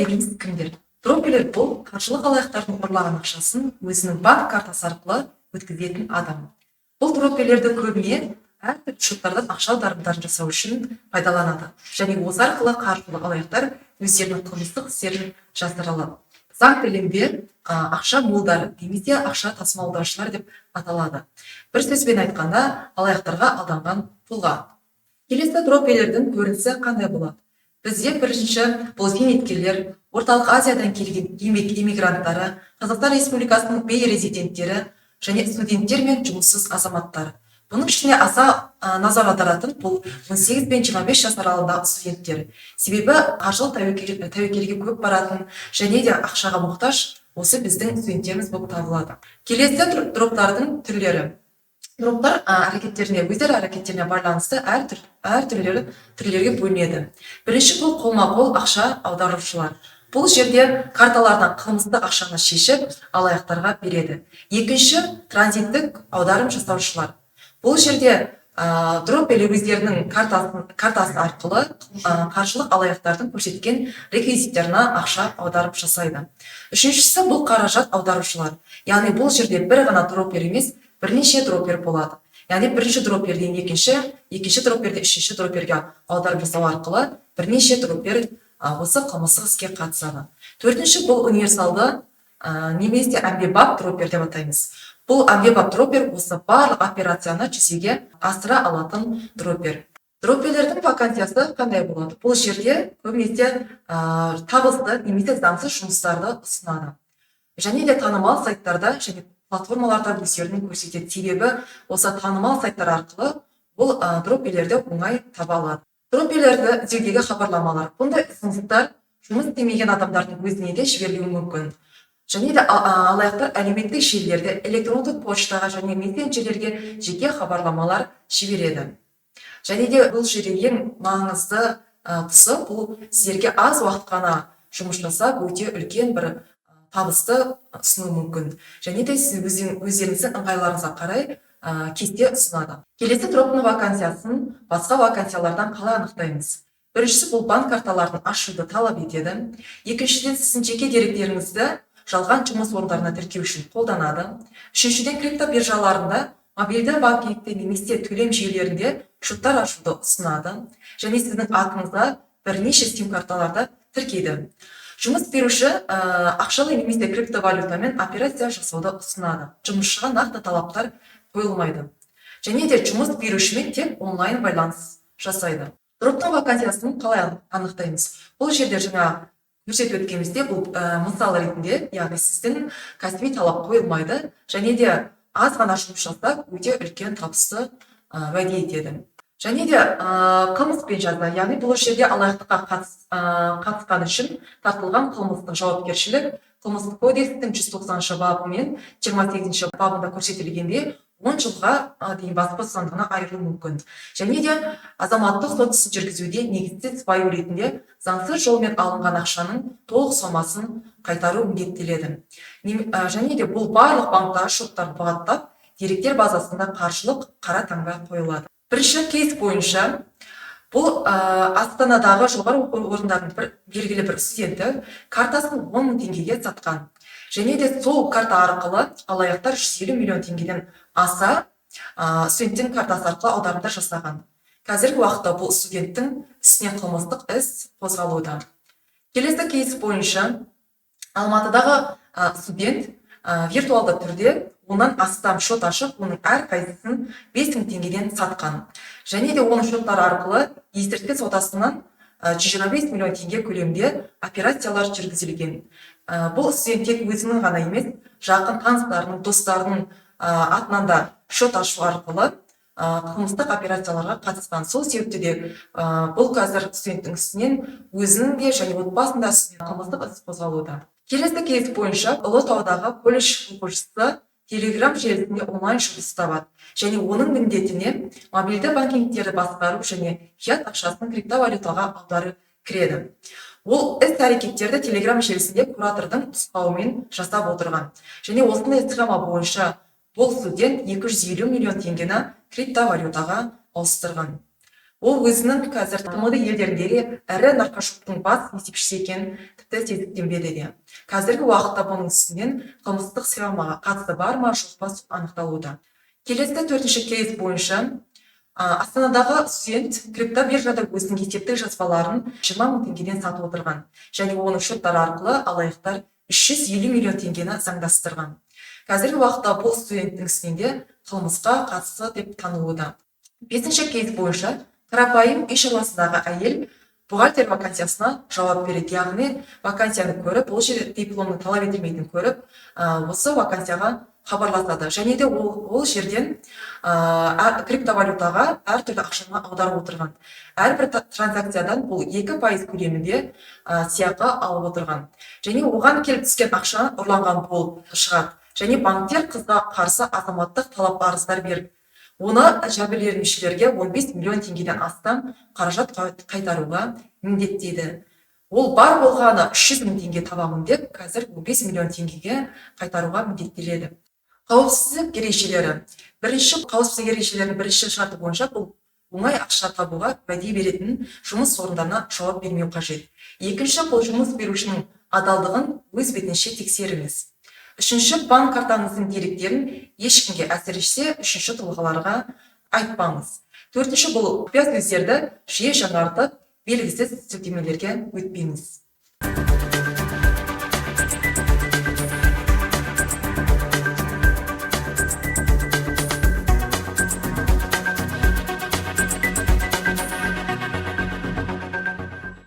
дегеніміз кімдер? Дроперлер бұл қаржылық алаяқтардың ұрлаған ақшасын өзінің банк картасы арқылы өткізетін адам. Бұл дроперлерді көбіне әртүрлі шоттардан ақша аударымдарын жасау үшін пайдаланады. Және осы арқылы қаржылық алаяқтар өздерінің қылмыстық істерін жасыра алады. Заң тілінде ақша молдары немесе ақша тасымалдаушылар деп аталады. Бір сөзбен айтқанда, алаяқтарға алданған тұлға. Келесі дроперлердің көрінісі қандай болады? Бізде бірінші бұл зейнеткерлер, Орталық Азиядан келген иммигранттары, Қазақстан Республикасының бейрезиденттері және студенттер мен жұмыссыз азаматтар. Бұның ішіне аса назар аударатын бұл 18 пен 25 жас аралығындағы студенттер. Себебі қаржылық тәуекелге көп баратын және де ақшаға мұқтаж осы біздің студенттеріміз болып табылады. Келесі дроптардың түрлері. Дроптар өздері әрекеттеріне байланысты әр түрлерге бөлінеді. Бірінші бұл қолма-қол ақша аударушылар. Бұл жерде карталардан қылмыстық ақшаны шешіп, алаяқтарға береді. Екінші транзиттік аударым жасаушылар. Бұл жерде дроперлер өздерінің картасы арқылы қаржылық алаяқтардың көрсеткен реквизиттеріне ақша аударып жасайды. Үшіншісі бұл қаражат аударушылар. Яғни бұл жерде бір ғана дропер емес, бірнеше дропер болады. Яғни бірінші дроперден екінші дроперден үшінші дроперге аударып жасау арқылы бірнеше дропер осы қылмыстық іске қатысады. Төртінші бұл универсалды немесе әмбебап дропер деп атаймыз. Бұл әмбебап дропер осы барлық операцияны жүзеге асыра алатын дропер. Дроперлердің вакансиясы қандай болады? Бұл жерде көбінесе табысты немесе заңсыз жұмыстарды ұсынады. Және де танымал сайттарда және платформаларда өздерін көрсетеді. Себебі осы танымал сайттар арқылы бұл дроперлерді оңай таба алады. Дроперлерді іздеудегі хабарламалар. Бұндай ұсыныстар жұмыс істемеген адамдардың өзіне де жіберілуі мүмкін. Және де алаяқтар әлеуметтік желілерде, электрондық почтаға және мессенджерлерге жеке хабарламалар жібереді. Және де бұл жерде ең маңызды тұсы бұл сіздерге аз уақыт қана жұмыс жасап, өте үлкен бір табысты ұсынуы мүмкін. Және де сіз өздеріңіздің ыңғайларыңызға қарай кесте ұсынады. Келесі дроптың вакансиясын басқа вакансиялардан қалай анықтаймыз? Біріншісі бұл банк карталарын ашуды талап етеді. Екіншіден сіздің жеке деректеріңізді жалған жұмыс орындарына тіркеу үшін қолданады. Үшіншіден крипто биржаларында, мобильді банкингте немесе төлем жүйелерінде шоттар ашуды ұсынады. Және сіздің атыңызға бірнеше сим карталарда тіркейді. Жұмыс беруші ақшалы немесе криптовалютамен операция жасауды ұсынады. Жұмысшыға нақты талаптар қойылмайды. Және де жұмыс берушімен тек онлайн байланыс жасайды. Дроптың вакансиясын қалай анықтаймыз? Бұл жерде жаңа көрсетіп өткенімізде бұл мысал ретінде, яғни сіздің кәсіби талап қойылмайды, және де аз ғана жұмыс жасап, өте үлкен табысты уәде етеді. Және де қылмыспен жаза, яғни бұл жерде алаяқтыққа қатысқан үшін тартылған қылмыстық жауапкершілік Қылмыстық кодекстің 190 бабы мен 28 бабында көрсетілгенде 10 жылға дейін бас бостандығынан айырылуы мүмкін. Және де азаматтық сот ісін жүргізуде негізсіз баю ретінде заңсыз жолмен алынған ақшаның толық сомасын қайтару міндеттеледі. Және де бұл барлық банктағы шоттарды бұғаттап, деректер базасында қаржылық қара таңба қойылады. Бірінші кейс бойынша бұл Астанадағы жоғары оқу орындарының белгілі бір студенті картасын 10 мың теңгеге сатқан. Және де сол карта арқылы алаяқтар 150 миллион теңгеден аса студенттің картасы арқылы аударымдар жасаған. Қазіргі уақытта бұл студенттің үстінен қылмыстық іс қозғалуда. Келесі кейс бойынша Алматыдағы студент виртуалды түрде онан астам шот ашып, оның әр қайсысын 5 мың теңгеден сатқан. Және де оның шоттары арқылы есірткі саудасынан 125 миллион теңге көлемінде операциялар жүргізілген. Бұл студент тек өзінің ғана емес, жақын таныстарының, достарының атынан да шот ашу арқылы қылмыстық операцияларға қатысқан. Сол себепті де бұл қазір студенттің үстінен өзінің де және отбасында қылмыстық іс қозғалуда. Келесі кейс бойынша Ұлытаудағы колледж оқушысы Telegram желісінде онлайн жұмыс табады. Және оның міндетіне мобильді банкингтерді басқару және фиат ақшасын криптовалютаға аудару кіреді. Ол іс-әрекеттерді Telegram желісінде куратордың нұсқауымен жасап отырған. Және осындай схема бойынша бұл студент 250 миллион теңгені криптовалютаға ауыстырған. Ол өзінің қазір тмд елдеріндегі ірі наркошоттың бас есепшісі екенін тіпті сезіктенбеді. Қазіргі уақытта бұның үстінен қылмыстық схемаға қатысы бар ма жоқ па анықталуда. Келесі 4-ші кейс бойынша Астанадағы студент криптобиржада өзінің есептік жазбаларын 20 мың теңгеден сатып отырған және оның шоттары арқылы алаяқтар 350 миллион теңгені заңдастырған. Қазіргі уақытта бұл студенттің үстінде қылмысқа қатысы деп танылуда. 5-ші кейс бойынша қарапайым үй шаруасындағы әйел бухгалтер вакансиясына жауап береді, яғни вакансияны көріп, ол жерде дипломның талап етілмейтінін көріп, осы вакансияға хабарласады және де ол жерден криптовалютаға әртүрлі ақшаны аударып отырған. Әрбір транзакциядан бұл 2% көлемінде сыйақы алып отырған. Және оған келіп түскен ақша ұрланған болып шығады. Және банктер қызға қарсы азаматтық талап арыздар беріп, оны жәбірленушілерге 15 миллион теңгеден астам қаражат қайтаруға міндеттейді. Ол бар болғаны 300 мың теңге табамын деп, қазір 15 миллион теңгеге қайтаруға міндеттеледі. Қауіпсіздік ережелері. Қауіпсіздік ережелерінің бірінші шарты бойынша бұл оңай ақша табуға уәде беретін жұмыс орындарына жауап бермеу қажет. Екінші, бұл жұмыс берушінің адалдығын өз бетінше тексеріңіз. Үшінші, банк картаңыздың деректерін ешкімге, әсіресе үшінші тұлғаларға айтпаңыз. Төртінші, бұл құпия сөздерді жиі жаңартып, белгісіз сілтемелерге өтпеңіз.